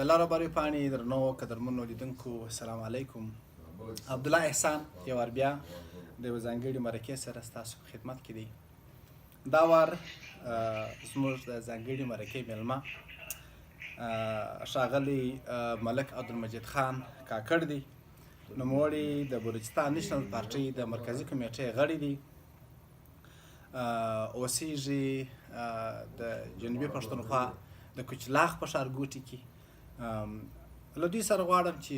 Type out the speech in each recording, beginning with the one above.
د لارو بارې پاڼې درنو قدرمنو لیدونکو السلام علیکم. عبدالله احسان یو وار بیا د یوه ځانګړي مرکې سره ستاسو په خدمت کې دی. دا وار زموږ د ځانګړي مرکې میلمه ښاغلی ملک عبدالمجید خان کاکړ دی. نوموړی د بلوچستان نیشنل پارټۍ د مرکزي کمیټې غړی دی. اوسیږي د جنوبي پښتونخوا د کوچلاخ په ښارګوټي کې. له دوی سره غواړم چې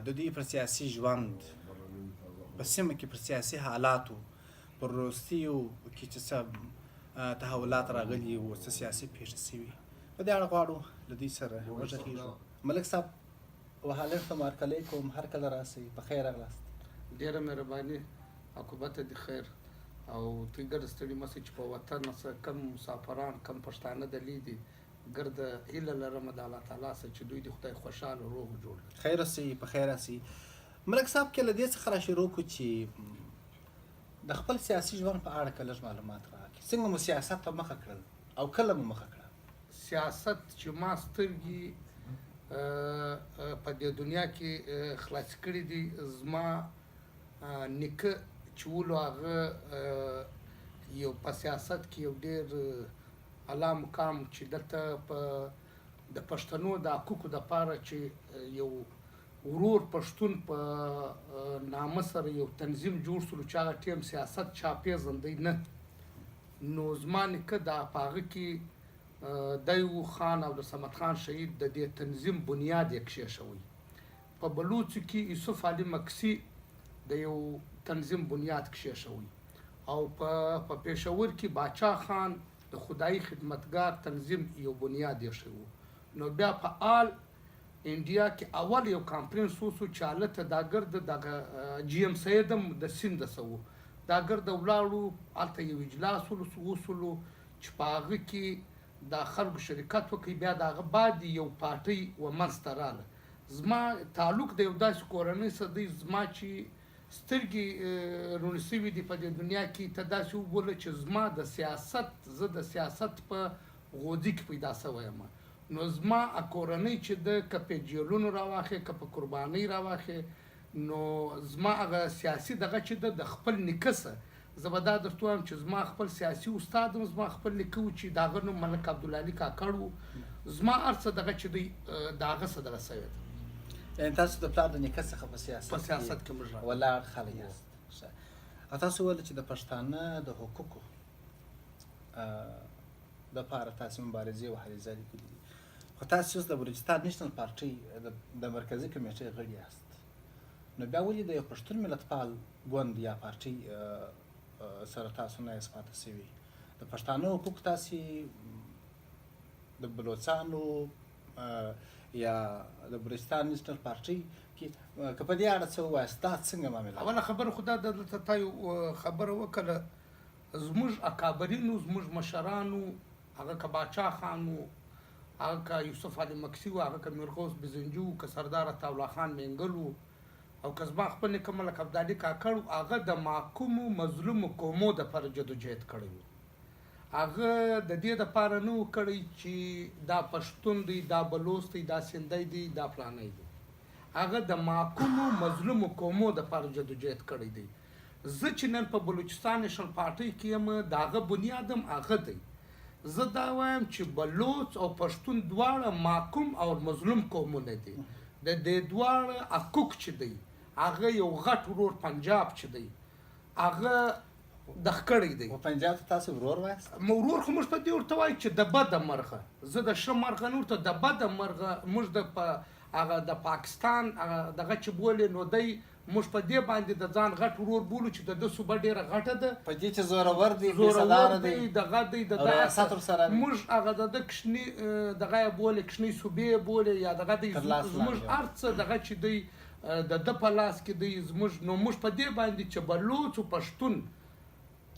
د دوی پر سیاسي ژوند په سیمه کې پر سیاسي حالاتو پر وروستیو کې چې څه تحولات راغلي وو، څه سیاسي پیښې شوي، په دې اړه غواړو له دوی سره وغږېږو. ملک صاحب وعلیکم علیکم، هر کله راسئ، په خیر راغلاست. ډېره مهرباني، عاقبت دې خیر. او ته ګرد ستړي مه شئ چې په وطن څه کم مسافران کم پښتانه دلې دي، ګرده هیله لرم د الله تعالی څخه چې دوی د خدای خوشحاله روغ جوړ کړي. خیر اوسئ، په خیر راسئ. ملک صاحب که له دې څخه را شروع کړو چې د خپل سیاسي ژوند په اړه که لږ معلومات راکړي، څنګه مو سیاست ته مخه کړل او کله مو مخه کړه؟ سیاست چې ما سترګې په دې دنیا کې خلاص کړي دي، زما نیکه چې ولو هغه یو په سیاست کې یو ډېر اعلی مقام چې دلته په د پښتنو د حقوقو دپاره چې یو ورور پښتون په نامه سره یو تنظیم جوړ شولو چې هغه ټیم سیاست چا پېژندی نه، نو زما نیکه دا په هغه کې دی و خان او د صمد خان شهید د دې تنظیم بنیاد یې کښېښوی. په بلوڅو کې یوسف علي مکسي د یو تنظیم بنیاد کښېښوی، او په پېښور کې باچا خان د خدایي خدمتګار تنظیم یو بنیاد یې ایښی. نو بیا په آل انډیا کې اول یو کانفرنس وسو چې هلته دا ګرده دغه جي ایم سید هم د سیند څه و، دا ګرده ولاړو، هلته یو اجلاس وسولو چې په هغه کې د خلکو شرکت وکړي. بیا د هغه بعد یو پارټۍ ومنځته راله. زما تعلق د یو داسې کورنۍ سره دی، زما چې سترګې روڼې سوي دي په دې دنیا کې، ته داسې وبوله چې زما د سیاست، زه د سیاست په غوځي کې پیدا سوی یم. نو زما کورنۍ چې ده که په جیلونو راواخې که په قربانۍ راواخې، نو زما هغه سیاسي دغه چې ده د خپل نیکه سه، زه به دا درته وایم چې زما خپل سیاسي استاد هم زما خپل نیکه و چې د هغه نوم ملک عبدالعلي کاکړ و. زما هر څه دغه چې دی د هغه څه دغه سوی ده. یعنې تاسو د پلار د نیکه څخه په سیاست کې موږ ولاړ خلک یاست. او تاسو وویل چې د پښتانه د حقوقو دپاره تاسو مبارزې او هلې ځلې کړي دي، خو تاسو اوس د بلوچستان نیشنل پارټۍ د مرکزي کمیټې غړي یاست. نو بیا ولې د یو پښتون ملتپال ګوند یا پارټۍ سره تاسو نه یاست پاتې سوي؟ د پښتانه حقوق تاسې د بلوڅانو یا د بلوچستان نیشنل پارټۍ کې که په دې اړه څه ووایاست، دا څنګه معامله؟ اوله خبره خو دا دلته تا یو خبره وکړه، زموږ اکابرینو، زموږ مشرانو، هغه که باچا خان و، هغه که یوسف علي مکسي و، هغه که میرغوز بزنجي و، که سردار عطاالله خان مینګل و، او که زما خپل نیکه ملک عبدالعلي کاکړ و، هغه د محکومو مظلومو قومو دپاره جدوجهد کړی و. هغه د دې دپاره نه و کړی چې دا پښتون دی، دا بلوڅ دی، دا سندی دی، دا فلانی دی. هغه د محکومو مظلومو قومو دپاره جدوجهد کړی دی. زه چې نن په بلوچستان نیشنل پارټۍ کې یم، د هغه بنیاد هم هغه دی. زه دا وایم چې بلوڅ او پښتون دواړه محکوم او مظلوم قومونه دي. د دې دواړه حقوق چې دی، هغه یو غټ ورور پنجاب چې دی، هغه دغ کړی دی. پنجاب ته تاسو ورور وایاست؟ ورور خو موږ په دې ورته وایو چې د بده مرغه، زه د ښه مرغه نه ورته، د بده مرغه موږ هغه د پاکستان دغه چې بولې، نو دی موږ په دې باندې د ځان غټ ورور بولو چې د ده صوبه ډېره غټه ده، په دې چې زورور دی، زورور دی، دغه دی، د ریاست ورسره دی. موږ هغه د ده کشني دغه یې بولې، کشنۍ صوبې یې بولې، یا دغه دی زموږ هر څه دغه چې دی د ده په لاس کې دی زموږ. نو موږ په دې باندې چې بلوڅ او پښتون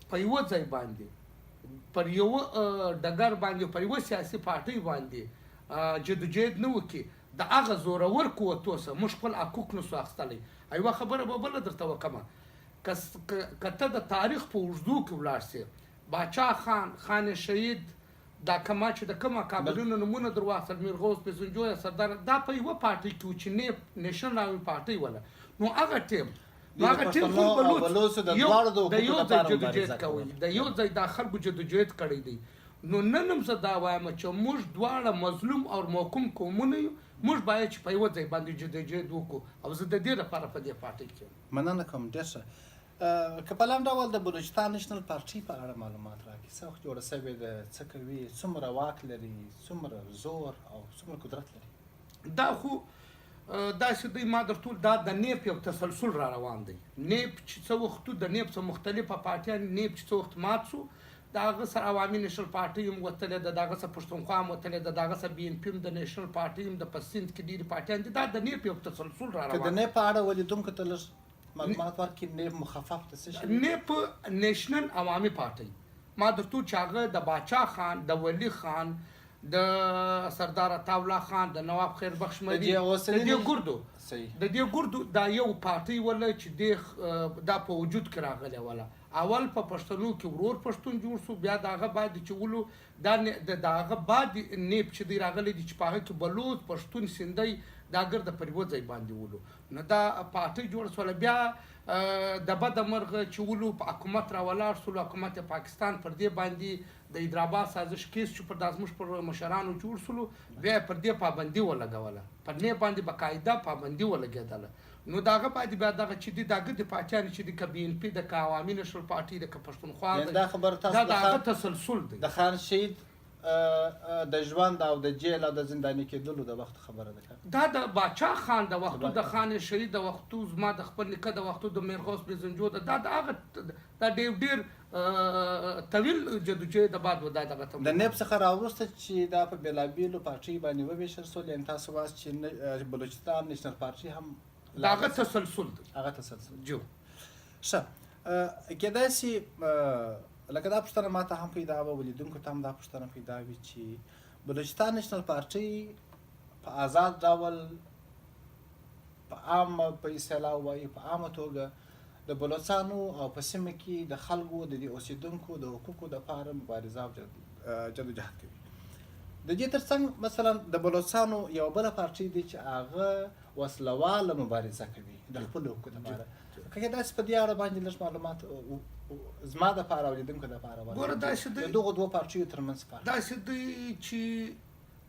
په یوه ځای باندې، پر یوه ډګر باندې، پر یوه سیاسي پارټۍ باندې جدوجهد نه وکړي، د هغه زورور قوتو سره موږ خپل حقوق نسو اخیستلی. یوه خبره به بله درته وکړمه، که ته د تاریخ په اوږدو کې ولاړ سې، باچا خان، خان شهید، دا کما چې د کومه کابلونو نمونه در واخل میرغوز پېژنجو یا سردار دا په یوه پارټۍ کې و چې نیب نېشنل عوامي پارټۍ وله نو هغه ټیم نو هغه ټیم خو بلوڅ د یو ځای جدوجهد کوي د یو ځای دا خلکو جدوجهد کړی دی نو نن هم زه دا وایم چې موږ دواړه مظلوم او محکوم قومونه یو موږ باید چې په یوه ځای باندې جدوجهد وکړو او زه د دې لپاره په دې پارټۍ کې یم. مننه کوم ډېر ښه. که په لنډ ډول د بلوچستان نېشنل پارټۍ په اړه معلومات راکړي څه وخت جوړه سوې ده څه کوي څومره واک لري څومره زور او څومره قدرت لري؟ دا خو داسې دی ما درته دا د نیب یو تسلسل را روان دی. نیب چې څه وختو د نیب څه مختلفه پارټیان نیب چې څه وخت مات شو د هغه سره عوامي نېشنل پارټۍ هم وتلې ده د هغه سره پښتونخوا هم وتلې ده د هغه سره بي ان پي هم د نېشنل پارټۍ هم د په سیند کې ډېرې پارټیان دي دا د نیب یو تسلسل را روان دی. که د نیب په اړه ولیدونکو ته لږ معلومات ورکړي نیب مخفف د څه شي؟ نیب نېشنل عوامي پارټۍ ما درته چې هغه د باچا خان د ولی خان د سردار عطاالله خان د نواب خیر بخش مدي د دې ګردو دا یو پارټۍ وله چې دا په وجود کې راغلی وله. اول په پښتنو کې ورور پښتون جوړ شو بیا د هغه بعد چې ولو د هغه بعد نیب چې دی راغلی دی چې په هغه کې بلوچ پښتون سیندی دا ګرده پر یوه ځای باندې ولو نو دا پارټۍ جوړه شوله. بیا د بده مرغه چې ولو په حکومت را ولاړ شولو حکومت پاکستان پر دې باندې د حیدرآباد سازش کیس چې پر دا زموږ پر مشرانو جوړ شولو بیا پر دې پابندي ولګوله پر دې باندې باقاعده پابندي ولګېدله نو د هغه باندې بیا دغه چې دي دا ګردې پارټیانې چې دي که بي ان پي ده که عوامي نېشنل پارټۍ ده که پښتونخوا ده دا خبره دا د هغه تسلسل دی. د خان شهید د ژوند او د جیل او د زنداني کېدلو د وخت خبره ده دا د باچا خان د وختو د خان شهید د وختو زما د خپل نیکه د وختو د میرغوز پېژنجو دا د هغه دا ډېر طویل جدوجهد بعد دا دغه د نیب څخه راوروسته چې دا په بېلابېلو پارټۍ باندې وویشل شول یعنې تاسو وایاست چې بلوچستان نېشنل پارټۍ هم دا هغه تسلسل دی. هغه تسلسل جو ښه کېدای شي لکه دا پوښتنه ما ته هم پیدا وه ولیدونکو ته هم دا پوښتنه پیدا وي چې بلوچستان نېشنل پارټۍ په آزاد ډول په عامه پیسې وایي په عامه توګه د بلوچستانو او په سیمه کې د خلکو د دې اوسېدونکو د حقوقو دپاره مبارزه او جدوجهد کوي. د دې ترڅنګ مثلا د بلوچستانو یوه بله پارټۍ دی چې هغه وسلواله مبارزه کوي د خپلو حقوقو دپاره. که داسې په دې اړه باندې لږ معلومات زما دپاره او لیدونکو دپاره د دغو دوو پارټیو ترمنځ فرق داسې دی چې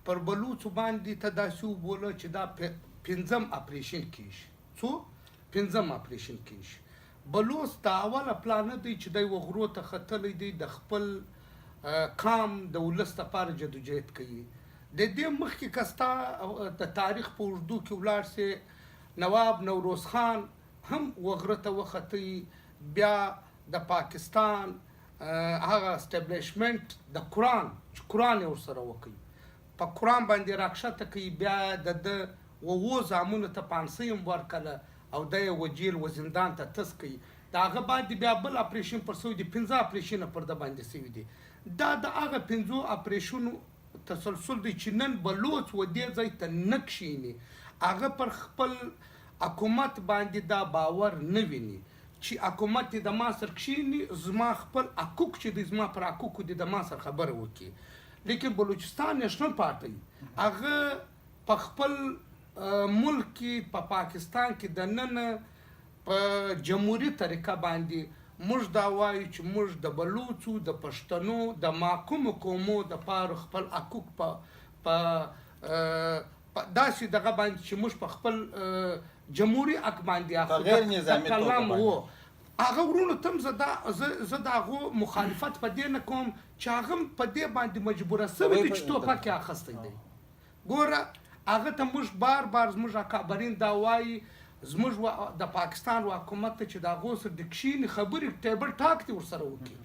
پر بلوڅو باندې ته داسې وبوله چې دا پنځم اپریشن کېږي څو پنځم اپریشن کېږي. بلوڅ د اوله پلانه دی چې دی وغرو ته ختلی دی د خپل قام د ولس لپاره جدوجهد کوي. د دې مخکې که ستا د تاریخ په اوږدو کې ولاړ سې نواب نوروز خان هم وغره ته وختی بیا د پاکستان هغه اسټابلیشمنټ د قرآن چې قرآن یې ورسره وکوي په قرآن باندې راکښته کوي بیا د اوو زامنو ته پانسۍ هم ورکړله او دی یې وجیل و زندان ته تس کوي. د هغه باندې بیا بل اپریشن پر سوی دي 15 اپریشنه پر د باندې سوي دي. دا د هغه 15 اپریشنو تسلسل دی چې نن بلوڅ و دې ځای ته نه کښېني هغه پر خپل حکومت باندې دا باور نه ویني چې حکومت دې د ما سره کښېني زما خپل حقوق چې دی زما پر حقوقو دې د ما سره خبره وکړي. لیکن بلوچستان نېشنل پارټۍ هغه په خپل ملک کې په پاکستان کې د نن په جمهوري طریقه باندې موږ دا وایو چې موږ د بلوڅو د پښتنو د محکومو قومو دپاره خپل حقوق په داسې دغه باندې چې موږ په خپل جمهوري حق باندې غیر نظامي توګه هغه ورونو ته زه د هغو مخالفت په دې نه کوم چې هغه په دې باندې مجبوره سوي دي چې ټوپک یې اخیستی دی. ګوره هغه ته موږ بار بار زموږ اکابرین دا وایي زموږ د پاکستان حکومت ته چې د هغو سره د کښېني خبرې ټیبل ټاک دې ورسره وکړي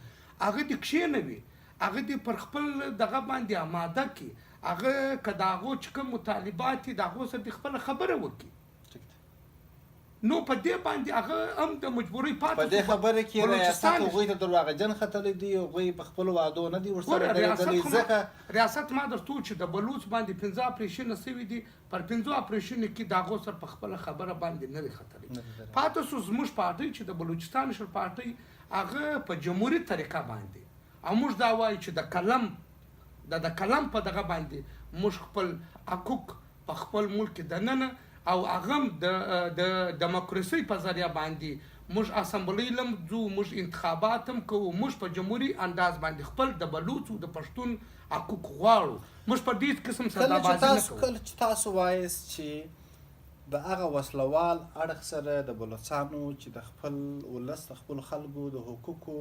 هغه دې کښېنوي هغه دې پر خپل دغه باندې اماده کړي هغه که د هغو چې کوم مطالبات دي د هغو سره دې خپله خبره وکړي. نو په دې باندې هغه هم د مجبورۍ پاتې په دې خبره کې ریاست هغوی ته درواغجن ختلی دي هغوی په خپلو وعدو نه دي ورسره درېدلي ځکه ریاست ما درته وویل چې د بلوڅ باندې 15 اپریشنه سوي دي پر 15 اپریشنو کې د هغو سره په خپله خبره باندې نه دي ختلی. پاتې سو زموږ پارټۍ چې د بلوچستان نېشنل پارټۍ هغه په جمهوري طریقه باندې او موږ دا وایو چې د قلم د کلم په دغه باندې موږ خپل حقوق په خپل ملک دننه او هغه د دموکراسۍ په ذریعه باندې موږ اسمبلی لم ځو، موږ انتخابات هم کوو، موږ په جمهوري انداز باندې خپل د بلوڅو د پښتون حقوق غواړو. موږ په دې قسم سودابازي نه کوو. کله چې تاسو وایاست چې د هغه وسلوال اړخ سره د بلوڅانو چې د خپل ولس د خپلو خلکو د حقوقو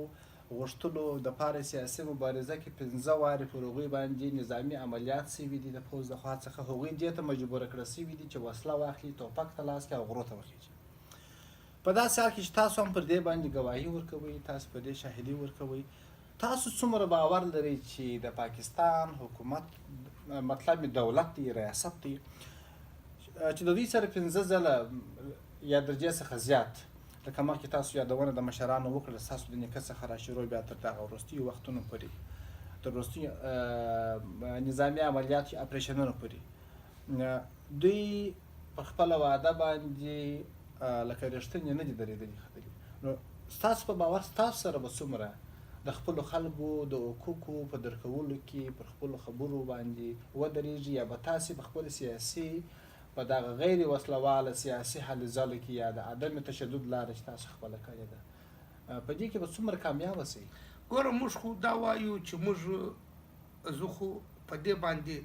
غوښتلو دپاره سیاسي مبارزه کې 15 وارې پر هغوی باندې نظامي عملیات سوي دي د پوځ د خوا څخه، هغوی دې ته مجبوره کړه سوي دي چې وسله واخلي، ټوپک ته لاس کړي او غرو ته وخیژي. په داسې حال کې چې تاسو هم پر دې باندې ګواهي ورکوئ، تاسو په دې شاهدي ورکوئ، تاسو څومره باور لرئ چې د پاکستان حکومت مطلب دولت دی، ریاست دی، چې د دوی سره 15 ځله یا درجې څخه زیات لکه مخکې تاسو یادونه د مشرانو وکړه، ستاسو د نیکه څخه راشروع بیا تر دغه وروستیو وختونو پورې، تر وروستیو نظامي عملیاتو اپریشنونو پورې دوی په خپله وعده باندې لکه رښتینې نه دي درېدلي ختلي. نو ستاسو په باور ستاسو سره به څومره د خپلو خلکو د حقوقو په درکولو کې پر خپلو خبرو باندې ودرېږي، یا به تاسې په خپل سیاسي په دغه غیر وسلواله سیاسي هلې ځلو کې یا د عدم تشدد لاره چې تاسو خپله کړې ده په دې کې به څومره کامیابه سئ؟ ګوره موږ خو دا وایو چې موږ زه خو په دې باندې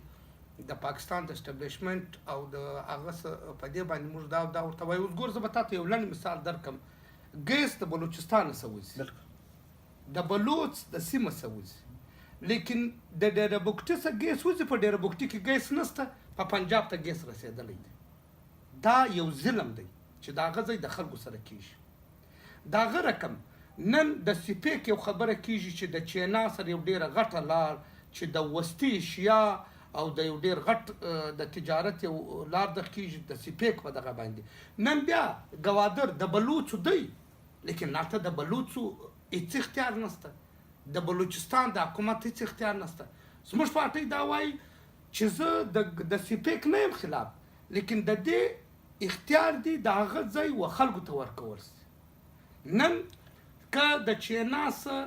د پاکستان د اسټابلیشمنټ او د هغه په دې باندې موږ دا ورته وایو. اوس ګوره زه به تا ته یو لنډ مثال درکړم. ګیس د بلوچستان څخه وځي، د بلوچ د سیمه څخه وځي، لیکن د ډیره بوکټي څخه ګیس وځي، په ډیره بوکټي کې ګیس نشته، په پنجاب ته ګیس رسېدلی دی. دا یو ظلم دی چې د هغه ځای د خلکو سره کېږي. د هغه رقم نن د سپیک یو خبره کېږي چې د چینا سره یو ډېره غټه لار چې د وسطي ایشیا او د یو ډېر غټ د تجارت یو لار د کېږي د سپیک په دغه باندې. نن بیا ګوادر د بلوڅو دی، لیکن هلته د بلوڅو هېڅ اختیار نشته، د بلوچستان د حکومت هېڅ اختیار نشته. زموږ پارټۍ دا وایي چې زه د سپیک نه یم خلاف، لیکن د دې اختیار دی د هغه ځای و خلکو ته ورکول سي. نن که د چینا څخه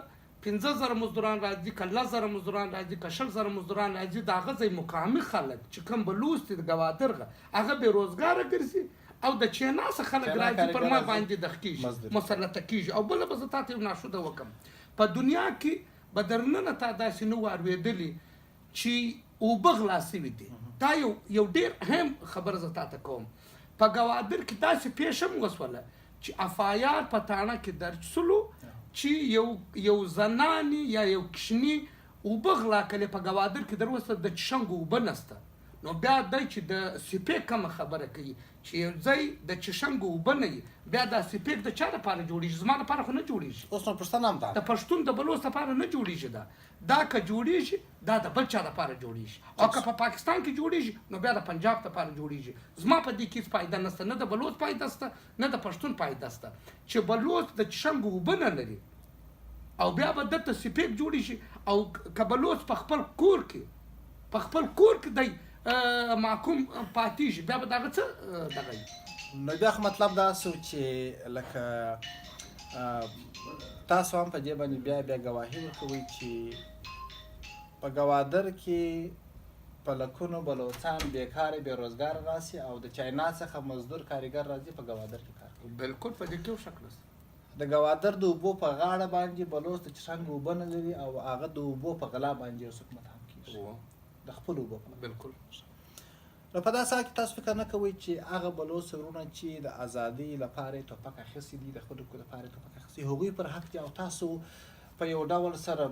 15,000 مزدوران راځي، که 10,000 مزدوران راځي، که 20,000 مزدوران راځي، د هغه ځای مقامي خلک چې کوم بلوڅ دي د ګوادرغه هغه بېروزګاره ګرځي، او د چینا څخه خلک راځي پر ما باندې دغه کېږي، مسلطه کېږي. او بله به زه تا ته یو ناشوده وکړم، په دنیا کې به درننه تا داسې نه واورېدلي چې اوبه غلا سوي دي. دا یو ډېر اهم خبره زه تا ته کوم. په ګوادر کې داسې پیښه هم وسوله چې افایار په تاڼه کې درج سولو چې یو زنانې یا یو کشني اوبه غلا کړې په ګوادر کې، در اوسه د چشنګو اوبه نشته. نو بیا دی چې د سپیک کومه خبره کوي چې یو ځای د چشنګو اوبه نه وي، بیا دا سپیک د چا لپاره جوړېږي؟ زما لپاره خو نه جوړېږي. اوس نو پوښتنه هم ده، د پښتون د بلوڅ لپاره نه جوړېږي. دا که جوړېږي دا د بل چا لپاره جوړېږي، او که په پاکستان کې جوړېږي نو بیا د پنجاب لپاره جوړېږي. زما په دې کې هېڅ فایده نشته، نه د بلوڅ فایده شته نه د پښتون فایده شته. چې بلوڅ د چشنګو اوبه نه لري او بیا به دلته سپیک جوړېږي، او که بلوڅ په خپل کور کې دی محکوم پاتېږي، بیا به د هغه څه دغه وي. نو بیا خو مطلب دا سو چې لکه تاسو هم په دې باندې بیا ګواهي ورکوئ چې په ګوادر کې په لکونو بلوڅان بېکاره بېروزګاره راسي او د چاینا څخه مزدور کارګر راځي په ګوادر کې کار کوي. بالکل په دې کې یو شک نشته. د ګوادر د اوبو په غاړه باندې بلوڅ د چشنګ اوبه نه لري، او هغه د اوبو په غلا باندې یو څوک متهم کېږي د خپلو اوبو په. بالکل. نو په داسې حال کې تاسو فکر نه کوئ چې هغه بلوڅ وروڼه چې د ازادۍ لپاره یې ټوپک اخیستی دي، د خپلو حقوقو لپاره یې ټوپک اخیستی، هغوی پر حق دي، او تاسو په یو ډول سره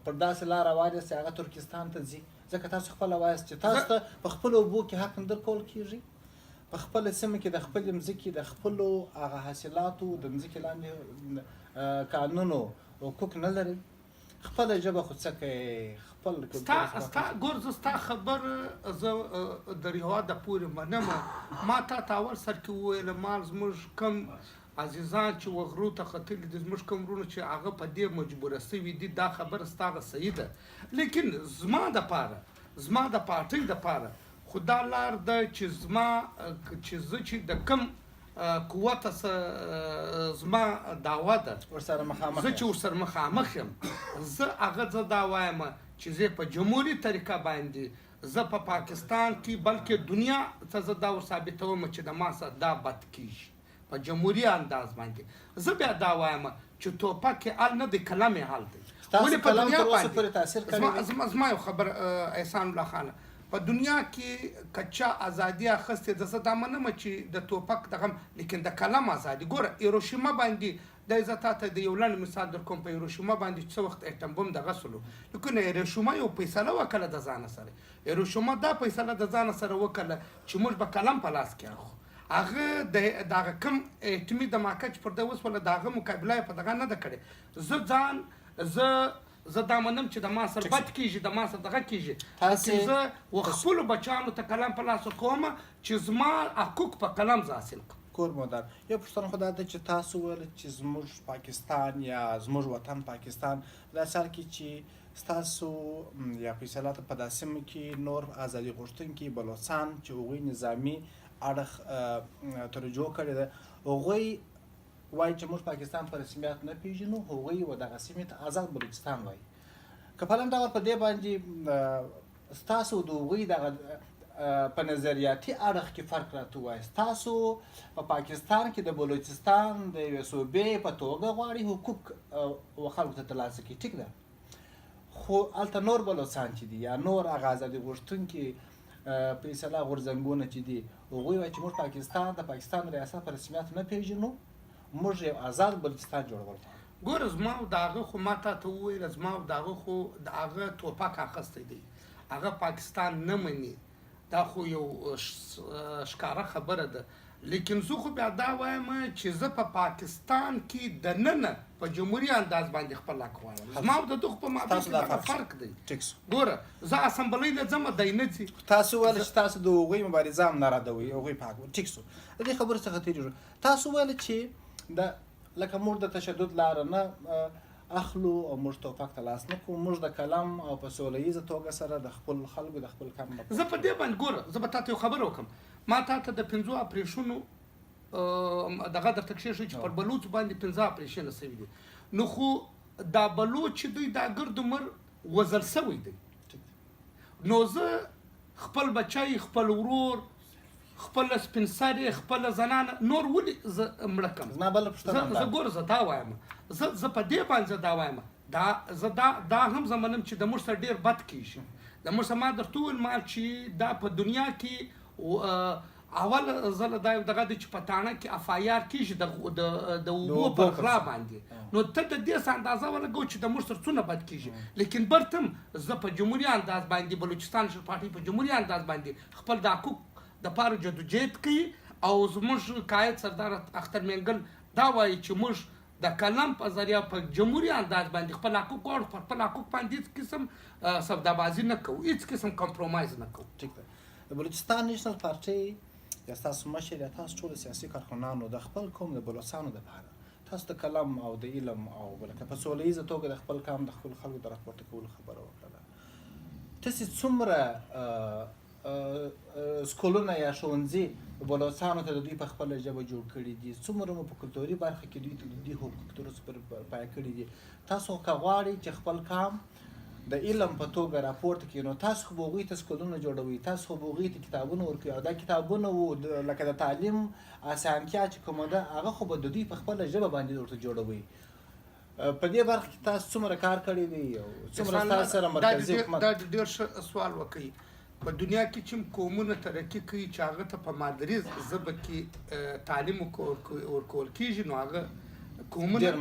پر داسې لار روان یاست چې هغه ترکستان ته ځي، ځکه تاسو خپله وایاست چې تاسو ته په خپلو اوبو کې حق نه درکول کېږي، په خپله سیمه کې د خپلې مځکې د خپلو هغه حاصلاتو د مځکې لاندې قانونو حقوق نه لرئ، خپله ژبه خو څه کوئ، خپل ګور زه ستا خبر زه د رهواده پورې منم. ما تا ته اول سر کې وویله مال زموږ کم عزیزان چې وغرو ته ختلي دي، زموږ کوم وروڼه چې هغه په دې مجبوره سوي دي، دا خبره ستا هغه صحیح ده. لیکن زما دپاره، زما د پارټۍ دپاره خو دا لار ده چې زما چې زه چې د کم قوته زما دعوه ده ورسره مخامخ، زه چې ورسره مخامخ یم، زه هغه دا وایم چې زه په جمهوري طریقه باندې زه په پاکستان کې بلکې دنیا ته زه دا ور ثابتوم چې د ما سره دا بد کیږي په جمهوري انداز باندې زه بیا دا وایم چې ټوپک ال نه د کلام حل دی ولې په دنیا باندې زما یو خبر احسان الله خان په دنیا کې کچا ازادي اخستې د زه دا منم چې د ټوپک دغه لیکن د کلام ازادي ګوره هیروشیما باندې د عزت د یو لنډ مثال در کوم په هیروشیما باندې څه وخت اټم بم دغه سلو لیکن هیروشیما یو فیصله وکړه د ځان سره هیروشیما دا فیصله د ځان سره وکړه چې موږ به کلام په لاس کې اخو هغه دغه کم اټمی د ماکچ پر د اوس ولا دغه مقابله په دغه نه ده کړې زه ځان زه دا منم چې د ما سره بد کیږي د ما سره دغه کیږي زه وخپلو بچیانو ته کلام په لاس کوم چې زما حقوق په کلام زه حاصل کړم کور مدار یو پوښتنه خو دا ده چې تاسو ویل چې زموږ پاکستان یا زموږ وطن پاکستان دا سال کې چې ستاسو یا فیصله ته په داسې سیمه کې نور ازادي غوښتونکي بلوچستان چې هغوی نظامي اړخ توجه کړې ده هغوی وایي چې موږ پاکستان په رسمیت نه پیژنو هغوی و دغه سیمې ته آزاد بلوچستان وایي که په لنډ ډول په دې باندې ستاسو د هغوی دغه په نظریاتي اړخ کې فرق راته ووایاست تاسو په پاکستان کې د بلوچستان د یوې صوبې په توګه غواړئ حقوق خلکو ته ترلاسه کړي ټیک ده خو هلته نور بلوچستان چې دي یا نور هغه ازادي غوښتونکي فیصله غورځنګونه چې دي هغوی وایي چې موږ پاکستان د پاکستان ریاست په رسمیت نه پیژنو موږ یو آزاد بلوچستان جوړول غواړو ګوره زما او د هغه خو ما ته وویل زما او د هغه خو د هغه ټوپک اخیستی دی هغه پاکستان نه مني دا خو یو ښکاره خبره ده لیکن زه خو بیا دا وایم چې زه په پاکستان کې دننه په جمهوري انداز باندې خپل حق غواړم زما او د دغه په مابین کې فرق دی ګوره زه اسمبلی له ځمه دی نه ځي تاسو ویل چې تاسو د هغوی مبارزه هم نه ردوئ هغوی په حق ټیک سو د دې خبرې څخه تېرېږو تاسو ویل چې د لکه موږ د تشدد لاره نه اخلو او موږ ټوپک ته لاس نه کوو موږ د کلام او په سوله ییزه توګه سره د خپل خلکو د خپل کم زه په دې باندې ګوره زه به تاته یو خبره وکړم ما تاته د 5 اپریشنو دغه درته کښېښوي چې پر بلوچ باندې 15 اپریشنه سوي دي نو خو دا بلوچ دوی دا ګرد عمر وزل سوی دی نو زه خپل بچی خپل ورور خپل سپین سرې خپل زنانه نور ولې زه مړه کړم زما بله پوښتنه زه ګوره زه دا وایم زه په دې باندې دا وایم دا هم زه منم چې د موږ سره ډېر بد کېږي د موږ سره ما درته وویل ما چې دا په دنیا کې اول زه دا دغه دی چې په تاڼه کې اف آی آر کېږي د اوبو پر غلا باندې نو ته د دې څه اندازه ولګوه چې د موږ سره څونه بد کېږي لیکن برته هم زه په جمهوري انداز باندې بلوچستان نېشنل پارټۍ په جمهوري انداز باندې خپل د حقوق د پاره جدوجہد کوي او زموږ قائد سردار اختر مینګل دا وایي چې موږ د کلام په ذریعه په جمهوري انداز باندې خپل حقوق غواړو په خپل حقوق باندې هېڅ قسم سودابازي نه کوو هېڅ قسم کمپرومایز نه کوو ټیک ده د بلوچستان نیشنل پارټۍ یا ستاسو مشر یا تاسو ټولو سیاسي کارکنانو د خپل قوم د بلوچستانو دپاره تاسو د کلام او د علم او لکه په سوله ییزه توګه د خپل قوم د خپلو خلکو د راپورته کولو خبره وکړله تاسې څومره سکولونه یا ښوونځي په بلوچستانو ته د دوی په خپله ژبه جوړ کړي دي څومره مو په کلتوري برخه کې دوی ته د دوی حقوق تر اوسه پورې پایه کړي دي تاسو که غواړئ چې خپل قام د علم په توګه راپورته کړي نو تاسو خو به هغوی ته سکولونه جوړوئ تاسو خو به هغوی ته کتابونه ورکوئ او دا کتابونه لکه د تعلیم اسانتیا چې کومه ده هغه خو به د دوی په خپله ژبه باندې ورته جوړوئ په دې برخه کې تاسو څومره کار کړی دی او څومره ستاسو سره مرکزي حکومت دا ډېر ښه سوال وکړئ په دنیا کې چې قومونه ترقي کوي چې هغه ته په مادري ژبه کې تعلیم ورکول کېږي نو هغه قومونه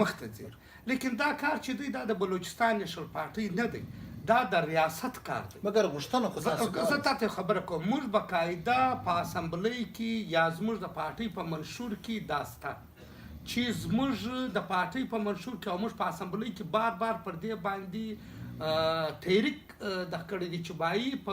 مخته ځي لیکن دا کار چې دوی دا د بلوچستان نیشنل پارټۍ نه دی دا د ریاست کار دی مګر غوښتنه خو تاسو زه تاته خبره کوم موږ باقاعده په اسمبلی کې یا زموږ د پارټۍ په منشور کې دا شته چې زموږ د پارټۍ په منشور کې او موږ په اسمبلی کې بار بار پر دې باندې تحریک د کړی دی چې وایي په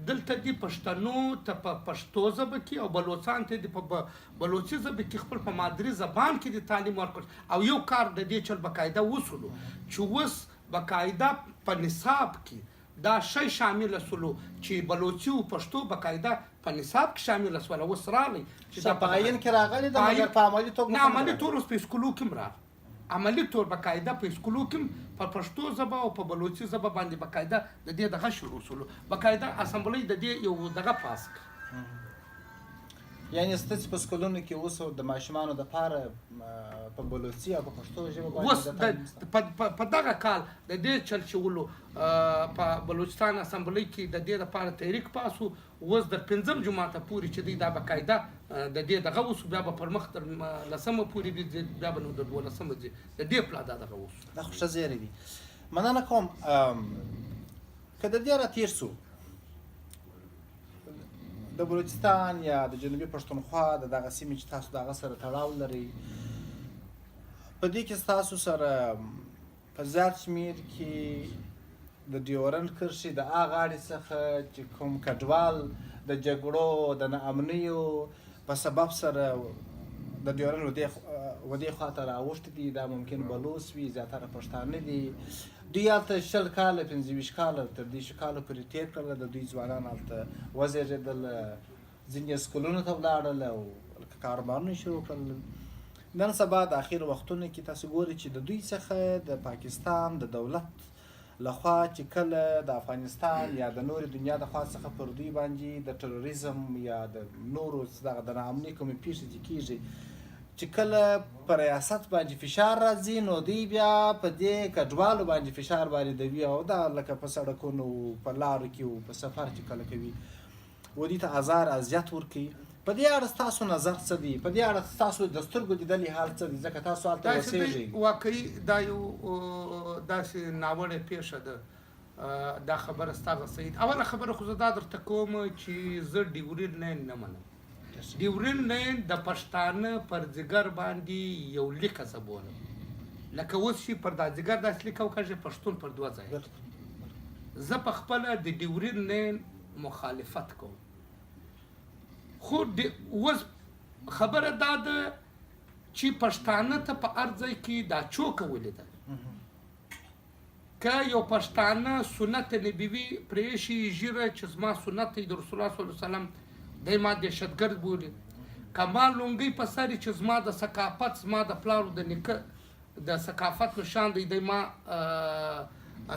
دلته دې پښتنو ته په پښتو ژبه کې او بلوچستان ته دې په بلوچي ژبه کې خپل په مادري زبان کې د تعلیم ورکړ او یو کار د دې چل باقاعده وسولو چې اوس باقاعده په نصاب کې دا شی شامل سولو چې بلوچي او پښتو باقاعده په نصاب کې شامل سول اوس راغلی چې په عین کې راغلی د مګر په عملي توګه نه عملي توګه په سکولو کې راغلی عملي طور باقاعده په اسکولو کې په پښتو ژبه او په بلوچي ژبه باندې باقاعده د دې دغه شروع شول باقاعده اسمبلی د دې یو دغه پاس یعنی ستاسو په سکولونو کې اوس د ماشومانو لپاره په بلوچي او په پښتو ژبه اوس په دغه کال د دې چلچولو په بلوچستان اسمبلی کې د دې لپاره تحریک پاسو اوس د 5 جمعه پورې چې دا باقاعده د دې دغه اوس بیا به پر مخ تر 10 پورې بیا به نو د 12 د دې پلا دغه اوس دا خو ښه زیری دي مننه کوم که د دې راتیر سو د بلوچستان یا د جنوبي پښتونخوا د دغه سیمې چې تاسو دغه سره تړاو لري په دې کې ستاسو سره په زیات شمېر کې د ډیورنډ کرښې د هغه غاړې څخه چې کوم کډوال د جګړو د ناامنیو په سبب سره د ډیورنډ ودې خواته راوښتي دي دا ممکن بلوڅ وي زیاتره پښتانه دي دوی هلته 20 کاله 25 کاله تر 30 کاله پورې تېر کړل د دوی ځوانان هلته وزېږېدل ځینې سکولونو ته ولاړل او کاروبارونه شروع کړل نن سبا د اخر وختونو کې تاسو ګورئ چې د دوی څخه د پاکستان د دولت لخوا چې کله د افغانستان یا د نورې دنیا د خوا څخه پر دوی باندې د تروریزم یا د نورو دغه د ناامنۍ کومې پیښې چې کېږي چې کله په ریاست باندې فشار راځي نو دوی بیا په دې کډوالو باندې فشار واردوي او دا لکه په سړکونو په لارو کې او په سفر چې کله کوي و دوی ته اذیت ورکوي په دې اړه ستاسو نظر څه دی په دې اړه ستاسو د سترګو لیدلي حال څه دی ځکه تاسو هلته اوسېږئ واقعي دا یو داسې ناوړه پیښه ده دا خبره ستا سعید اوله خبره خو زه دا درته کوم چې زه ډیورنډ لاین نه منم ډیورنډ لاین د پښتانه پر ځګر باندې یو لیکه زه بولم لکه اوس چې پر دا ځګر داسې لیکه وکړي پښتون پر 2 ځایه زه په خپله د ډیورنډ لاین مخالفت کوم خو اوس خبره دا ده چې پښتانه ته په هر ځای کې دا چوکه ولیده که یو پښتانه سنت نبوي پرېښي ژیره چې زما سنت دی د رسول الله صلی الله علیه وسلم دی ما دهشتګرد بولي که ما لونګۍ په سر چې زما د ثقافت زما د پلارو د نیکه د ثقافت نشان دی ما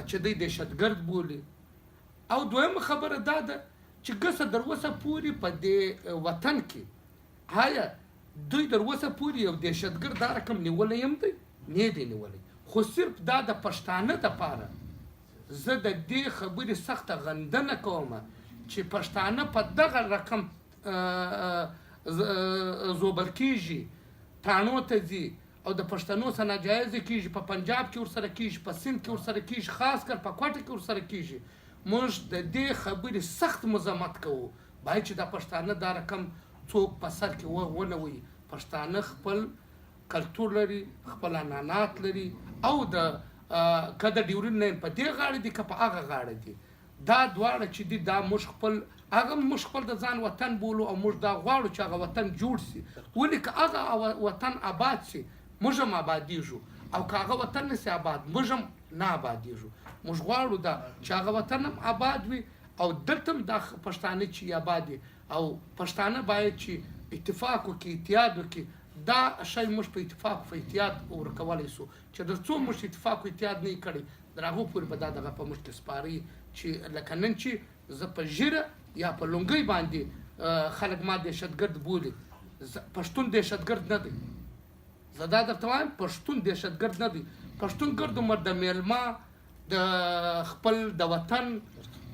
چې دی دهشتګرد بولي او دویمه خبره دا ده چې ګسه در اوسه پورې په دې وطن کې آیا دوی در اوسه پورې یو دهشتګرد دا رقم نیولی یم دی نه دی نیولی خو صرف دا د پښتانه دپاره زه د دې خبرې سخته غندنه کوم چې پښتانه په دغه رقم زوبل کېږي تاڼو ته ځي او د پښتنو څخه ناجایزه کېږي په پنجاب کې ورسره کېږي په سند کې ورسره کېږي خاص کر په کوټه کې ورسره کېږي موږ د دې خبرې سخت مذمت کوو باید چې دا پښتانه دا رقم څوک په سر کې ونه وي پښتانه خپل کلتور لري خپل عنعنات لري او د که د ډیورنډ لاین په دې غاړه دي که په هغه غاړه دي دا دواړه چې دي دا موږ خپل هغه موږ خپل د ځان وطن بولو او موږ دا غواړو چې هغه وطن جوړ سي ولې که هغه وطن آباد سي موږ هم آبادیږو او که هغه وطن نسي آباد موږ هم نه آبادیږو موږ غواړو دا چې هغه وطن هم آباد وي او دلته هم دا پښتانه چې آباد وي او پښتانه باید چې اتفاق وکړي اتحاد وکړي دا شی موږ په اتفاق په اتحاد ورکولی سو چې تر څو موږ اتفاق او اتحاد نه کړی تر هغو پورې به دا دغه په موږ کې سپاري چې لکه نن چې زه په ژیره یا په لونګۍ باندې خلک ما دهشتګرد بولي پښتون دهشتګرد نه دی زه دا درته وایم پښتون دهشتګرد نه دی پښتون ګرد عمر د میلمه د خپل د وطن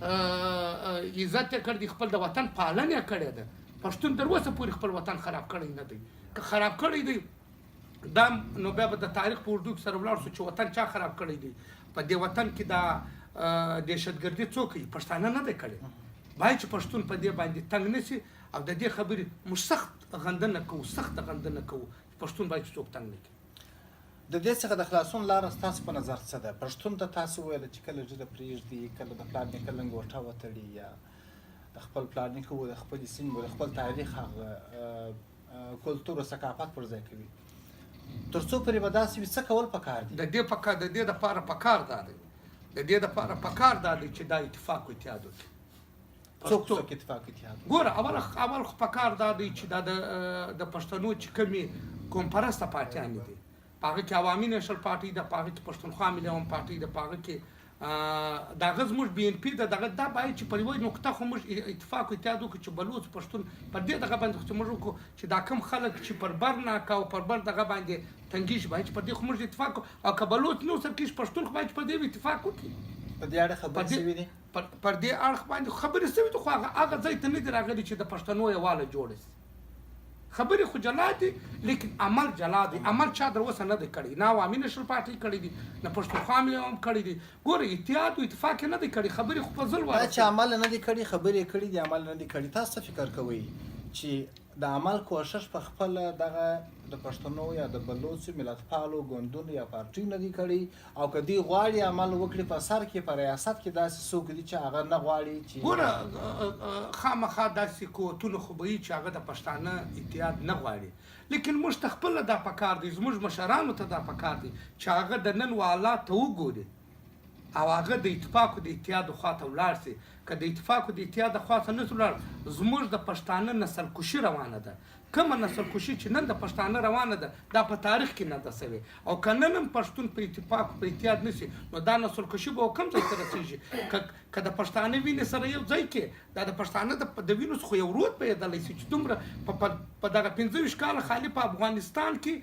عزت یې کړی دی خپل د وطن پالنه یې کړې ده پښتون تر اوسه پورې خپل وطن خراب کړی نه دی که خراب کړی دی دا نو بیا به د تاریخ په اردو کې سره ولاړ شو چې وطن چا خراب کړی دی په دې وطن کې دا دهشتګردي څوک کوي پښتانه نه دی کړی باید چې پښتون په دې باندې تنګ نه شي او د دې خبرې موږ سخت غندنه کوو سخته غندنه کوو پښتون باید چې څوک تنګ نه کړي د دې څخه د خلاصون لاره ستاسو په نظر څه ده پښتون ته تاسو ویل چې کله ژیره پرېږدي کله د پلار نیکه لنګوټه وتړي یا د خپل پلار نیکه و د خپلې سیمې و د خپل تاریخ هغه کلتور او ثقافت پر ځای کوي تر څو پورې به داسې وي څه کول پکار دي د دې دپاره پکار دا دی د دې دپاره پکار دا دی چې دا اتفاق او اتحاد وکړي څوک اتفاق اتحاد ګوره اول خو پکار دا دی چې دا د پښتنو چې کومې قوم پرسته پارټیانې دي په هغه کې عوامي نیشنل پارټي ده، په هغه کې پښتونخوا ملي عوام پارټي ده، په هغه کې دغه زموږ بي ان پي ده. دغه دا باید چې پر یوه نقطه خو موږ اتفاق او اتحاد وکړو چې بلوڅ پښتون په دې دغه باندې چې موږ وکړو چې دا کم خلک چې پر بر ناکه او پر بر دغه باندې تنګیږي باید چې په دې خو موږ اتفاق وکړو. او که بلوڅ نو سر کېږي پښتون خو باید چې په دې اتفاق وکړي. په دې اړه خبرې شوې دي؟ پر دې اړخ باندې خبرې شوې دي، خو هغه ځای ته نه دي راغلي چې د پښتنو یووالی جوړه شي. خبرې خو جلا دي لیکن عمل جلا دی. عمل چا در اوسه نه دی کړی، نه عوامي نیشنل پارټي کړی دي، نه پښتونخوا ملي عوام کړی دي. ګوره اتحاد او اتفاق یې نه دی کړی، خبرې خو په ځل دا چې عمل نه دی کړی، خبرې کړي دي، عمل نه دی کړی. تاسو څه فکر کوئ چې د عمل کوشش په خپله دغه د پښتنو یا د بلوڅو ملتپالو ګوندونو یا پارټي نه دی کړی؟ او که دوی غواړي عمل وکړي په سر کې په ریاست کې داسې څوک دي چې هغه نه غواړي چې ګوره خامخا داسې قوتونه خو به وي چې هغه د پښتانه اتحاد نه غواړي، لیکن موږ ته خپله دا پکار دی، زموږ مشرانو ته دا پکار دی چې هغه د نن حالات ته وګوري او هغه د اتفاق او د اتحاد خواته ولاړ شي. که د اتفاق او د اتحاد خواته نه ولاړ، زموږ د پښتانه نسل کشي روانه ده. کومه نسل کشي چې نن د پښتانه روانه ده دا په تاریخ کې نه ده سوې. او که نن هم پښتون په اتفاق په اتحاد نشي نو دا نسل کشي به کوم ځای ته رسېږي؟ که د پښتانه وینې سره یو ځای کې دا د پښتانه د وینو څخه یو رود پیدلی شي چې دومره په دغه 25 کاله خالي په افغانستان کې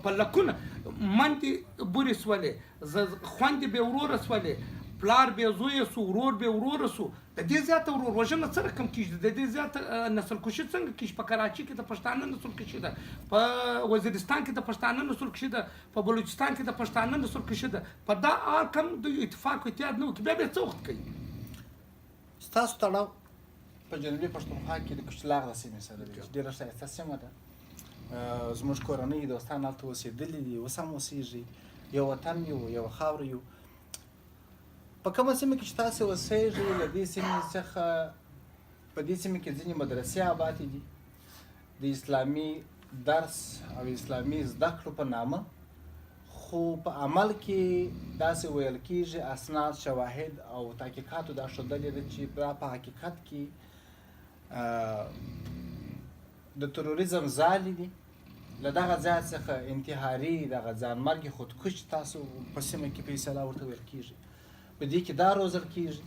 په لکونه منډې بورې سولې، خویندې بې وروره سولې، پلار بې زویه سو، ورور بې وروره سو. د دې زیاته ورور وژنه څه رقم کېږي؟ د دې زیاته نسل کشي څنګه کېږي؟ په کراچي کې د پښتانه نسل کشي ده، په وزیرستان کې د پښتانه نسل کشي ده، په بلوچستان کې د پښتانه نسل کشي ده. په دا کم د اتفاق او اتحاد نه وکړي بیا څه وخت کوي؟ ستاسو تړاو په جنوبي پښتونخوا کې د کچلاغ د سیمې سره دی، چې ډېره ښایسته سیمه ده. زموږ کورنۍ دوستان هلته اوسېدلي دي، اوس هم اوسېږي، یو وطن یو، یوه خاوره یو. په کومه سیمه کې چې تاسې اوسېږئ له دې سیمې څخه په دې سیمه کې ځینې مدرسې آبادې دي د اسلامي درس او اسلامي زده کړو په نامه، خو په عمل کې داسې ویل کېږي اسناد شواهد او تحقیقاتو دا ښودلې ده چې دا په حقیقت کې د تروریزم ځالې دي. له دغه ځای څخه انتحاري دغه ځانمرګي خودکش تاسو په سیمه کې په اصطلاح ورته ویل کېږي، په دې کې دا روزل کېږي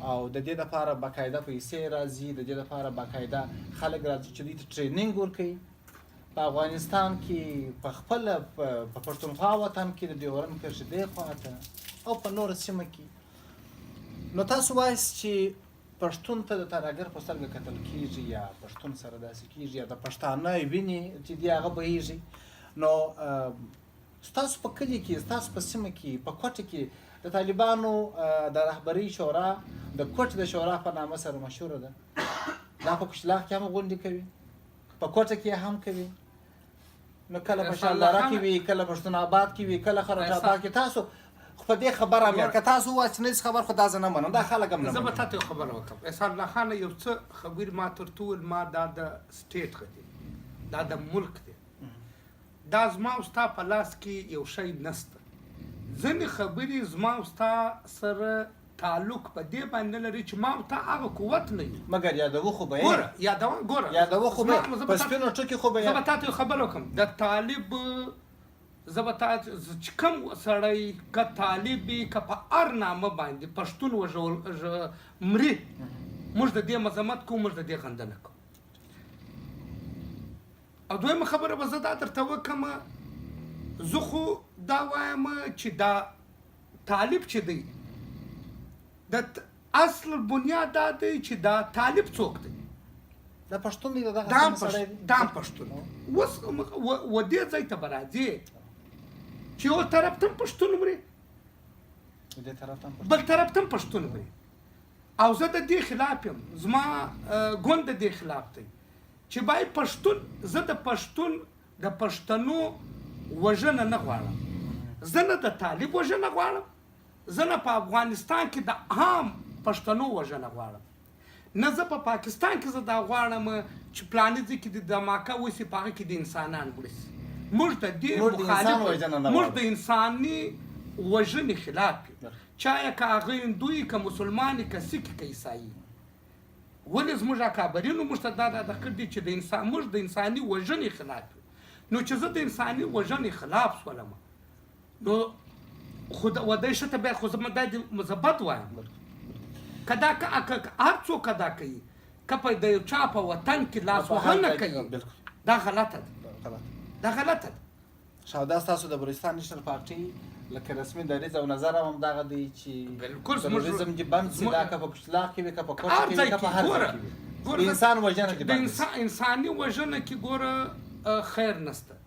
او د دې دپاره باقاعده پیسې راځي، د دې دپاره باقاعده خلک راځي چې دوی ته ټرینینګ ورکوي. په افغانستان کې په خپله په پښتونخوا وطن کې د ډیورنډ کرښې دې خواته او په نوره سیمه کې. نو تاسو وایاست چې پښتون ته د ترهګر په سترګه کتل کېږي یا پښتون سره داسې کېږي یا د پښتانه وینې چې دي هغه بهیږي. نو ستاسو په کلي کې، ستاسو په سیمه کې، په کوټه کې د طالبانو د رهبرۍ شورا د کوټ د شورا په نامه سره مشهوره ده. دا په کشلاغ کې هم غونډې کوي، په کوټه کې هم کوي، نو کله په شالداره کې وي، کله پښتون آباد کې وي، کله خرج آباد کې. تاسو خو په دې خبره مې که تاسو ووایئ چې نه خبر خو دا زه نه منم، دا خلک هم نه مني. زه به تا ته یو خبره وکړم. احسان الله خان یو څه خبرې ما تر ټول ما دا د سټیټ دی، دا د ملک دی، دا زما او ستا په لاس کې یو شی نسته. ځینې خبرې زما او ستا سره تعلق په دې باندې لري چې ما او تا هغه قوت نه وي، مګر یادوه خو به یې یادوه خو به په سپینو ټکي خو به یې. زه به تا ته یو خبره وکړم. د طالب زه به تا چې کوم سړی که طالب وي که په هر نامه باندې پښتون مري، موږ د دې مذمت کوو، موږ د دې غندنه کوو. او دویمه خبره به زه دا درته وکړم، زه خو دا وایم چې دا طالب چې دی د اصل بنیاد دا دی چې دا طالب څوک دی؟ دا پښتون دی، دا پښتون. اوس و دې ځای ته به راځې چې یو طرف ته پښتون مري، بل طرف ته پښتون مري. او زه د دې خلاف یم، زما ګوند د دې خلاف دی چې باید پښتون، زه د پښتون د پښتنو وژنه نه غواړم، زه نه د طالب وژنه غواړم، زه نه په افغانستان کې د عام پښتنو وژنه غواړم، نه زه په پاکستان کې زه دا غواړم چې پلانې ځای کې د دماکه وسي، په هغه کې د انسانان وړي. موږ د دې مخالف، موږ د انساني وژنې خلاف یو، چاهیه که هغه هندوی که مسلمان که سیک که عیسایي. ولې زموږ اکابرینو موږ ته دا کړي چې موږ د انساني وژنې خلاف یو. نو چې زه د انساني وژنې خلاف شولم نو خو ودی شته بیا خو زه دا د مثبت وایم که دا هر څوک ادا کوي که په د یو چا په وطن کې لاس وهنه کوي دا غلطه ده دا غلطه ده شاو دا ستاسو د بلوچستان نیشنل پارټي لکه رسمي دریځ او نظر هم همدغه دی چې بالکل تروریزم دې بند سي دا که په کشتلاق کې وي که په کوټ کې وي که په هر ځای کې وي د انسان وژنه دې بند سي انساني وژنه کې ګوره خیر نشته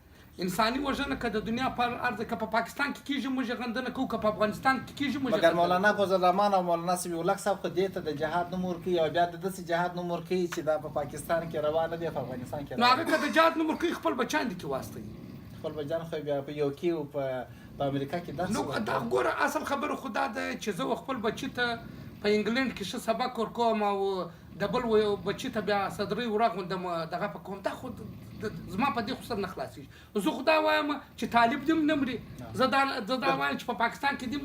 انساني وژنه که د دنیا پر ارض که په پاکستان کې کېږي موږ غندنه کوو که په افغانستان کې کېږي موږ مګر مولانا فضل الرحمن او مولانا سمیع الله صاحب خو دې ته د جهاد نوم ورکوي او بیا د داسې جهاد نوم ورکوي چې دا په پاکستان کې روا نه دی په افغانستان کې نو هغه که د جهاد نوم ورکوي خپل بچیان دې کې واستوي خپل بچیان خو بیا په یو کې او په امریکا کې نو دا ګوره اصل خبره خو دا ده چې زه خپل بچي ته په انګلند کې ښه سبق ورکوم او د بل بچي ته بیا صدرۍ وراغوندم دغه په کوم دا خو زما په دې خو سر نه خلاصېږي زه خو دا وایم چې طالب دې هم نه مري زه دا وایم چې په پاکستان کې دې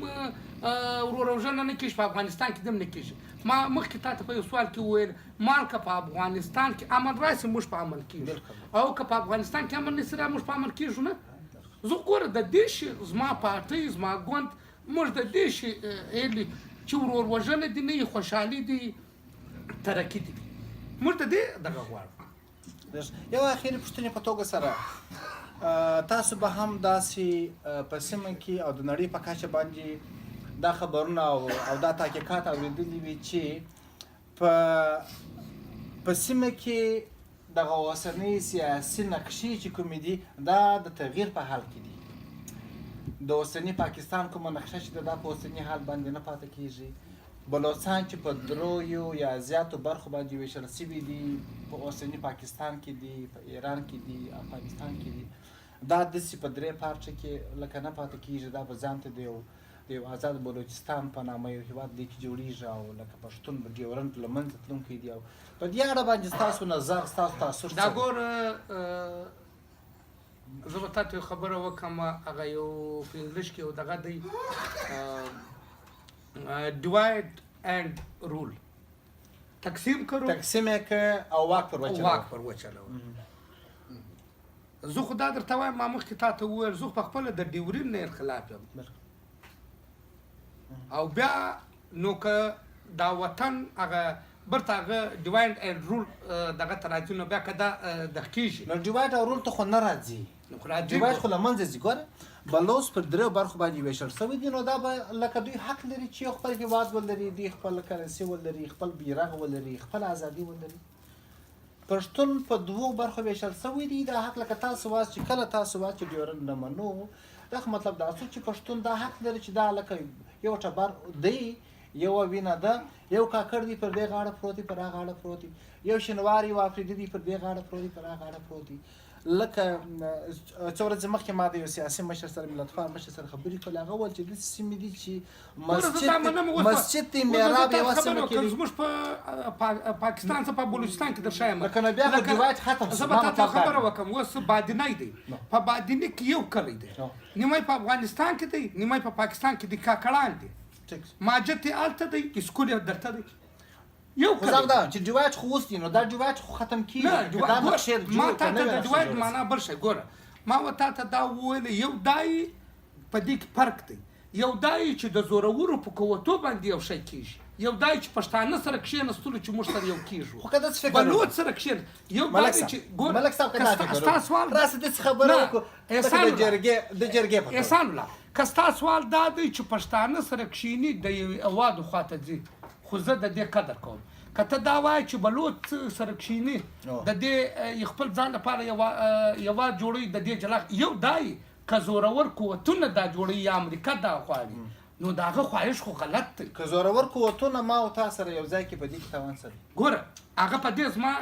وروژنه نه کېږي په افغانستان کې دې هم نه کېږي ما مخکې تا ته په یو سوال کې وویل مال که په افغانستان کې امن راسي موږ په عمل کېږو او که په افغانستان کې امن نسي را موږ په عمل کېږو نه زه ګوره د دې شي زما پارټۍ زما ګوند موږ د دې شي هیلې چې ورور وژنه دې نه وي خوشحالي دې ترقي دې موږ د دې دغه غواړو یو اخیری پوښتنې په توګه سره تاسو به هم داسې په سیمه کې او د نړۍ په کچه باندې دا خبرونه او دا تحقیقات اورېدلي وي چې په سیمه کې دغه اوسنۍ سیاسي نقشې چې کومې دي دا د تغییر په حال کې دي د اوسني پاکستان کومه نقشه چې دا په اوسني حال باندې نه پاتې کېږي بلوچستان چې په دریو یا زیاتو برخو باندې ویشل شوي دي په اوسني پاکستان کې دي په ایران کې دي افغانستان کې دي دا داسې په درې پارچه کې لکه نه پاتې کېږي دا به ځان ته د یو آزاد بلوچستان په نامه یو هېواد دی کې جوړېږي او لکه پښتون به ډیورنډ له منځه تلونکی دی او په دې اړه باندې ستاسو نظر ستاسو تاثر دا ګوره زه به تا ته یو خبره وکړم هغه یو په انګلیش کې یو دغه دی divide and rule تقسیم کرو تقسیم او واک پر وچلو زه خو دا درته وایم ما مخکې تا ته وویل زه خپله د ډیورین نه خلاف یم او بیا نو که دا وطن هغه برته هغه ډیوایډ اینډ رول دغه ته راځي نو بیا که دا دغه کېږي نو ډیوایډ او رول ته خو نه راځي ډیوایډ خو له منځه ځي ګوره بلوڅ پر دریو برخو باندې ویشل شوي دي نو دا به لکه دوی حق لري چې خپل هېواد ولري دوی خپل کرنسي ولري خپل بیرغ ولري خپل ازادي ولري پښتون په دوو برخو ویشل شوي دي دا حق لکه تاسو وایاست چې کله تاسو وایاست چې ډیورنډ نه منو دا مطلب دا څه چې پښتون دا حق لري چې دا لکه یو ټبر دی یو وینه ده یو کاکړ دی پر دې غاړه پروت دی پر هغه غاړه پروت دی یو شینواری یو افریدي دی پر دې غاړه پروت دی پر هغه غاړه پروت دی لکه څو ورځې مخکې ما د یو سیاسي مشر سره ملتخوار مشر سره خبرې کولې هغه وویل چې داسې سیمې دي چې مسجد دی محراب یوه سیمه کې دی زموږ په پاکستان څه په بلوچستان کې در ښایم لکه نو بیا خو ډیوایډ ختم زه به تا ته خبره وکړم اوس بادینی دی په بادیني کې یو کلی دی نیمه په افغانستان کې دی نیمه په پاکستان کې دی کاکړان دي ماجد یې هلته دی اسکول یې درته دی یو خو زه دا چې ډیوایډ خو اوس دی نو دا ډیوایډ خو ختم کېږي دا نقشې ما تا ته د ډیوایډ معنا بل شی ګوره ما و تا ته دا وویل یو دای په دې کې فرق دی یو دای چې د زورورو په قوتو باندې یو شی کېږي یو دای چې پښتانه سره کښېنستلو چې موږ سره یو کېږو خو که داسې فکر بلوڅ سره کښېن یو دای چې ګوره ملک صاحب که دا فکر راسه داسې خبره وکړو د جرګې په احسان الله که ستا سوال دا دی چې پښتانه سره کښېني د یوې هېوادو خواته ځي خو زه د دې قدر کوم که ته دا وایې چې بلوڅ سره کښېني د دې خپل ځان لپاره یوه جوړوي د دې جلا یو دای که زورور قوتونه دا جوړوي یا امریکا دا غواړي نو د هغه خواهش خو غلط دی که زورور قوتونه ما او تا سره یو ځای کې په دې کې تاوان سره ګوره هغه په دې زما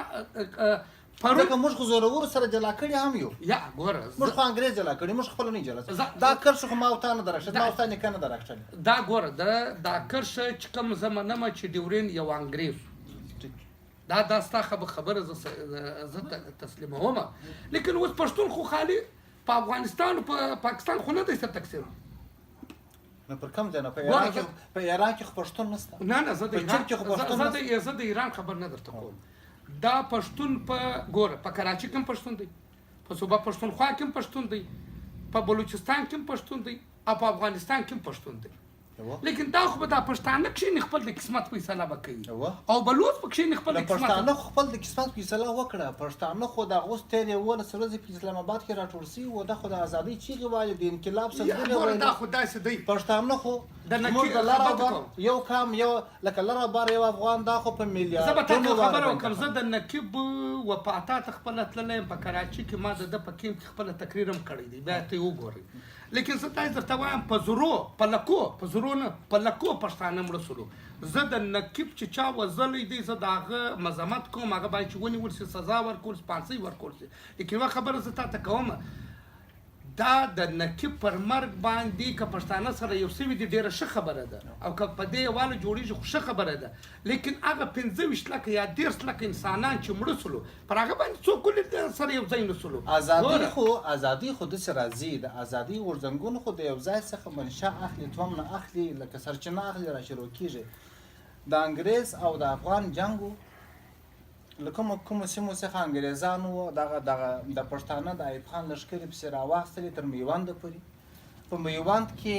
ځکه موږ خو زورورو سره جلا کړي هم یو یا ګوره موږ خو انګرېز جلا کړي موږ خپله نه جلا دا کرښه خو ما او تا نه ده راښتلې ما او تا نیکه نه ده راښتلې دا ګوره دا کرښه چې کوم زه منمه چې ډیورین یو انګرېز دا ستا خبره زه تسلیموم لیکن اوس پښتون خو خالي په افغانستان او په پاکستان خو نه دی سره تقسیم نو پر کوم ځای نه په ایران کې خو پښتون نشته نه زه د ایران خبر نه درته کوم دا پښتون په ګوره په کراچي کې هم پښتون دی په صوبه پښتونخوا کې هم پښتون دی، په بلوچستان کې هم پښتون دی او په افغانستان کې هم پښتون دی. لیکن دا خو به دا پښتانه کښېني خپل د قسمت فیصله به کوي او بلوچ به کښېني خپل د قسمت. پښتانه خو خپل د قسمت فیصله وکړه. پښتانه خو د اوس تېرې 11 ورځې په اسلام آباد کې راټول شوي وو. دا خو د ازادۍ چیغې وایي، د انقلاب سندرې وایي. دا خو داسې دی. پښتانه خو زموږ د لر او بر یو کام، یو لکه لر او بر یو افغان، دا خو په میلیارډونو زه به تاسو خبره وکړم. زه د نقیب وفاتات خپله تللی یم په کراچي کې، ما د ده په کیمپ کې خپله تقریر هم کړی دی، بیا ته یې وګورئ. لیکن زه تاسو درته وایم په زرو، په لکو، په زرو نه په لکو پښتانه مړه سولو. زه د نقیب چې چا وژلی دی زه د هغه مذمت کوم، هغه باید چې ونیول شي، سزا ورکول شي، پانسۍ ورکول شي. لیکن یوه خبره زه تاته کوم، دا د نقیب پر مرګ باندې که پښتانه سره یو سوي دي ډېره ښه خبره ده، او که په دې یواله جوړېږي خو ښه خبره ده. لیکن هغه 25 لکه یا 13 لکه انسانان چې مړه سولو پر هغه باندې څوک ولې سره یو ځای نه سولو. ازادي خو داسې راځي، د ازادۍ غورځنګونه خو د یو ځای څخه منشا اخلي، توم نه اخلي، لکه سرچینه اخلي، را شروع کېږي. د انګریز او د افغان جنګ له کومو سیمو څخه انګریزانو دغه د پښتانه د ایوب خان لښکرې پسې راواخیستلې تر میوند پورې. په میوند کې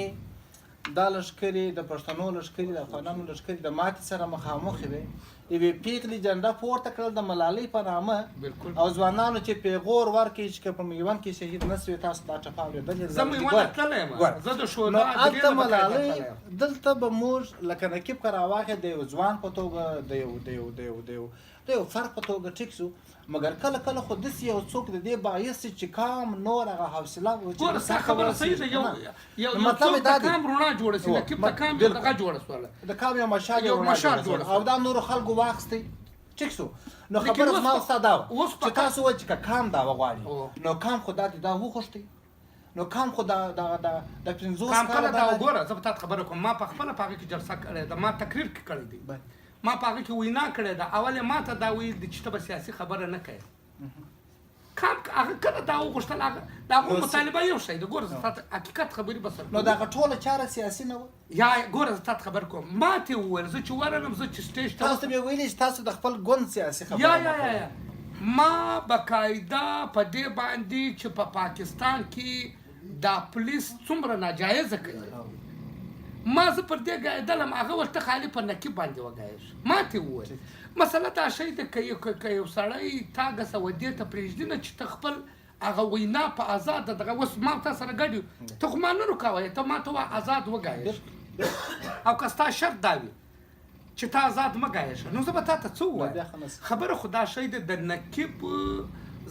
دا لښکرې د پښتنو لښکرې د افغانانو لښکرې د ماتې سره مخامخ وې. یوې پیغلې جنډه پورته کړل د ملالۍ په نامه، او ځوانانو چې پیغور ورکړي چې په میوند کې شهید نه سوې، تاسو دا ټپه اورېدلې. زه میوند تللی یم، زه د شهدا هلته ملالۍ دلته به موږ لکه نقیب که راواخې د یو ځوان په توګه د یو فرد په توګه ټیک شو، مګر کله کله خو داسې یو څوک د دې باعث چې کام نور هغه حوصله ګوره ستا خبره صحیح ده. یو څوک د کام رڼا جوړه شي، نقیب د کام یو دغه جوړه شوله، د کام یو مشال جوړه شوله، او دا نورو خلکو واخیستی ټیک شو. نو خبره زما ستا دا وه چې تاسو وایئ چې که کام دا وغواړي، نو کام خو دا دا وغوښتی، نو کام خو د 50 کام کله دا وګوره. زه به تاته خبره کوم، ما په خپله په هغې کې جلسه کړې ده، ما تقریر کې کړی دی، ما په هغه کې وینا کړې ده. اول یې ما ته دا ویل دي چې ته به سیاسي خبره نه کوې. کام هغه کله دا وغوښتل، هغه د هغو مطالبه یو شی ده. ګوره زه تاته حقیقت خبرې بس نو دغه ټوله چاره سیاسي نه وه. یا ګوره زه تاته خبر کوم، ما ته یې وویل، زه چې ورغلم، زه چې سټیج ته تاسو ته مې ویلي چې تاسو د خپل ګوند سیاسي خبره یا ما باقاعده په دې باندې چې په پاکستان کې دا پولیس څومره ناجایزه کوي، ما زه پر دې ګایدلم. هغه ورته خالي په نقیب باندې وګایش. ما ته وویل مسله دا شی ده که یو سړی تا ګسه ودې ته پرېږدي نه چې ته خپل هغه وینا په ازاده دغه اوس ما تا سره ګډ یو، ته خو ما نه روکوی، ته ما ته وایه ازاد وګایش، او که ستا شرط دا وي چې تا ازاد مه ګایشه، نو زه به تا ته څه ووایم. خبره خو دا شی ده د نقیب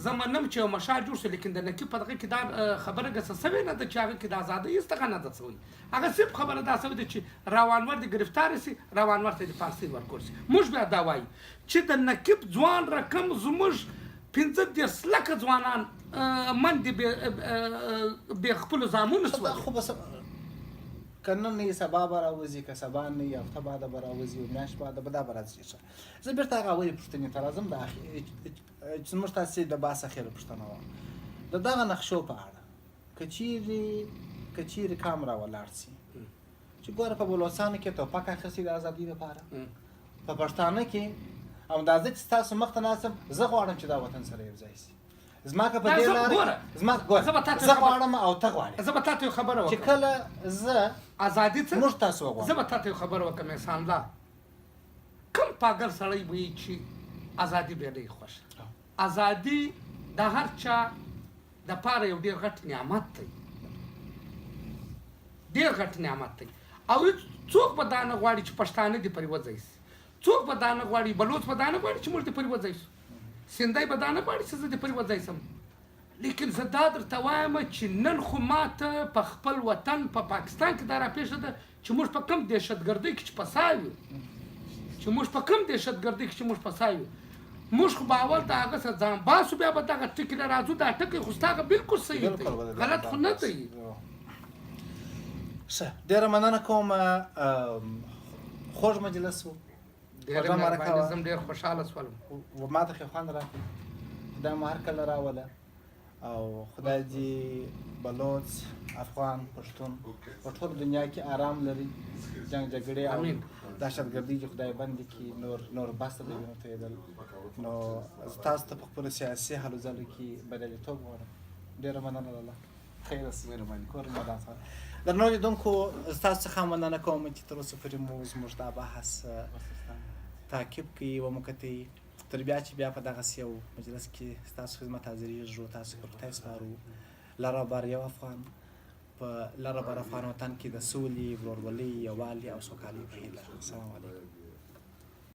زه منم چې یو مشال جوړ شو، لیکن د نقیب په دغه کې دا خبره ګسه سوې نه ده چې هغه کې د ازادۍ هېڅ دغه نه ده سوی. هغه صرف خبره دا سوې ده چې روانور دې گرفتار شي، روانور ته دې پانسۍ ورکړل شي. موږ بیا دا وایو چې د نقیب ځوان رقم زموږ 15 لکه ځوانان منډې بې خپلو زامنو شول. که نن یې سبا به راوځي، که سبا نه یې هفته بعده به راوځي، یو میاشت بعده به دا به راځي. زه بېرته هغه اولې پوښتنې ته راځم، چې زموږ تاسې د بحث اخیره پوښتنه وه د دغه نقشو په اړه. که چیرې کام را ولاړ سي چې ګوره په بلوچستان کې توپک اخیستي د ازادۍ لپاره، په پښتانه کې همدازه چې ستاسو مخ ته ناست یم، زه غواړم چې دا وطن سره یو ځای سي. زما که په دې لاره زه غواړم او ته غواړې، زه به تا ته یو خبره وکړم چې کله زه ازادي څه موږ تاسو وغواړو. زه به تا ته یو خبره وکړم احسان الله، کوم پاگل سړی وایي چې ازادي بې ډېر خوښه. ازادي د هر چا دپاره یو ډېر غټ نعمت دی، ډېر غټ نعمت دی، او څوک به دا نه غواړي چې پښتانه دې پرې وځی سي، څوک به دا نه غواړي، بلوچ به دا نه غواړي چې موږ دې پرې وځی سو، سندی به دا نه غواړي چې زه دې پرې وځی سم. لیکن زه دا درته وایم چې نن خو ماته په خپل وطن په پاکستان کې دا راپېښه ده چې موږ په کوم دهشتګردۍ کې چې پسا یو، چې موږ په کوم دهشتګردۍ کې چې موږ پسا یو، موږ خو به اول د هغه څخه ځان باسو، بیا به دغه ټکي نه راځو. دا ټکی خو ستا هغه بالکل صحیح دی، غلط خو نه دی. ښه، ډېره مننه کوم، خوږ مجلس و، ډېره مهرباني، زه هم ډېر خوشحاله شولم، ما ته ښه خوند راکړ، دا مو هر کله راوله، او خدای دې بلوچ افغان پښتون په ټول دنیا کې آرام لري جنګ جګړې او دهشتګردي چې خدای بندي کړي نور بس ته د وینو تویېدل نو زه تاسو ته په خپلو سیاسي هلو ځلو کې بریالیتوب غواړم ډېره مننه لاله خیر اوسئ مهرباني کور مدام صاحب درنو لیدونکو زه تاسو څخه مننه کوم چې تر اوسه پورې مو زموږ دا بحث تعقیب کړي ومو کتئ تر بیا چې بیا په دغسې یو مجلس کې ستاسو خدمت حاضرېږو تاسو پر خدای سپارو لر بر یو افغان په لر بر افغان وطن کې د سولې ورورولۍ یووالي او سوکالۍ په هیله السلام علیکم